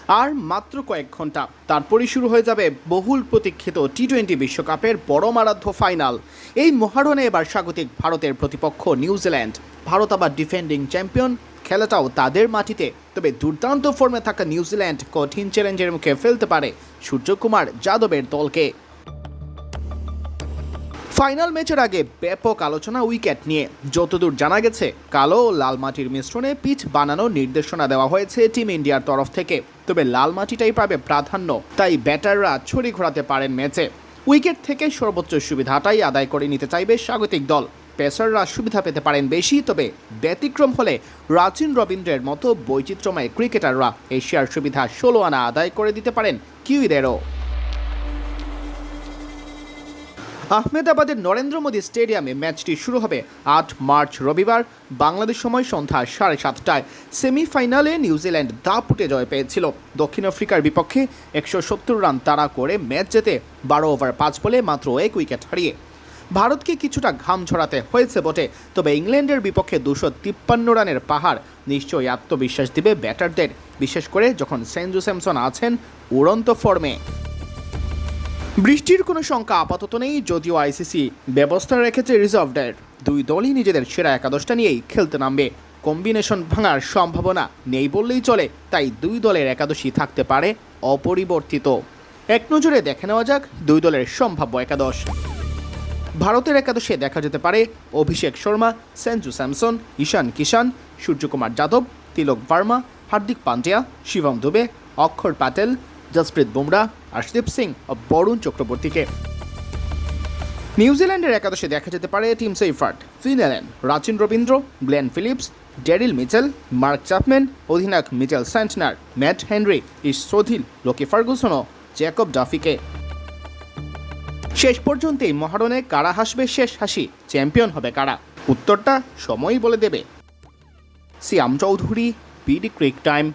আর মাত্র কয়েক ঘন্টা তারপরই শুরু হয়ে যাবে বহুল প্রতীক্ষিত টি-20 বিশ্বকাপের পরমারাধ্য ফাইনাল। এই মহারণে এবার স্বাগতিক ভারতের প্রতিপক্ষ নিউজিল্যান্ড। ভারত আবার ডিফেন্ডিং চ্যাম্পিয়ন, খেলাটাও তাদের মাটিতে। তবে দুর্দান্ত ফর্মে থাকা নিউজিল্যান্ড কঠিন চ্যালেঞ্জের মুখে ফেলতে পারে সূর্যকুমার যাদবের দলকে। ফাইনাল ম্যাচের আগে ব্যাপক আলোচনা উইকেট নিয়ে। যতদূর জানা গেছে, কালো ও লাল মাটির মিশ্রণে পিচ বানানোর নির্দেশনা দেওয়া হয়েছে টিম ইন্ডিয়ার তরফ থেকে। তবে লাল মাটিটাই পাবে প্রাধান্য, তাই ব্যাটাররা ছড়ি ঘোরাতে পারেন ম্যাচে। উইকেট থেকে সর্বোচ্চ সুবিধাটাই আদায় করে নিতে চাইবে স্বাগতিক দল। পেসাররা সুবিধা পেতে পারেন বেশি, তবে ব্যতিক্রম হলে রাচিন রবীন্দ্রের মতো বৈচিত্র্যময় ক্রিকেটাররা এশিয়ার সুবিধা 16 আনা আদায় করে দিতে পারেন কিউইদেরও। আহমেদাবাদের নরেন্দ্র মোদী স্টেডিয়ামে ম্যাচটি শুরু হবে 8 মার্চ রবিবার বাংলাদেশ সময় সন্ধ্যা 7:30টায়। সেমিফাইনালে নিউজিল্যান্ড দাপুটে জয় পেয়েছিল দক্ষিণ আফ্রিকার বিপক্ষে 170 রান তাড়া করে ম্যাচ জেতে 12 ওভার 5 বলে মাত্র 1 উইকেট হারিয়ে। ভারতকে কিছুটা ঘাম ঝরাতে হয়েছে বটে, তবে ইংল্যান্ডের বিপক্ষে 253 রানের পাহাড় নিশ্চয়ই আত্মবিশ্বাস দিবে ব্যাটারদের, বিশেষ করে যখন সেঞ্জু স্যামসন আছেন উড়ন্ত ফর্মে। বৃষ্টির কোনো শঙ্কা আপাতত নেই, যদিও আইসিসি ব্যবস্থা রেখেছে রিজার্ভদের। দুই দলই নিজেদের সেরা একাদশটা নিয়েই খেলতে নামবে। কম্বিনেশন ভাঙার সম্ভাবনা নেই বললেই চলে, তাই দুই দলের একাদশই থাকতে পারে অপরিবর্তিত। এক নজরে দেখে নেওয়া যাক দুই দলের সম্ভাব্য একাদশ। ভারতের একাদশে দেখা যেতে পারে অভিষেক শর্মা, সেঞ্জু স্যামসন, ঈশান কিষান, সূর্যকুমার যাদব, তিলক ভার্মা, হার্দিক পান্ডিয়া, শিবম দুবে, অক্ষর প্যাটেল, জসপ্রীত বুমরা, আশদীপ সিং ও বরুণ চক্রবর্তীকে। নিউজিল্যান্ডের একাদশে দেখা যেতে পারে Tim Seifert, Finn Allen, Rachin Ravindra, Glenn Phillips, Daryl Mitchell, Mark Chapman, অধিনায়ক Mitchell Santner, Matt Henry, Ish Sodhi, Lockie Ferguson ও জ্যাকব ডাফিকে। শেষ পর্যন্ত এই মহারণে কারা হাসবে শেষ হাসি, চ্যাম্পিয়ন হবে কারা, উত্তরটা সময়ই বলে দেবে। সিয়াম চৌধুরী, বিডি ক্রিক টাইম।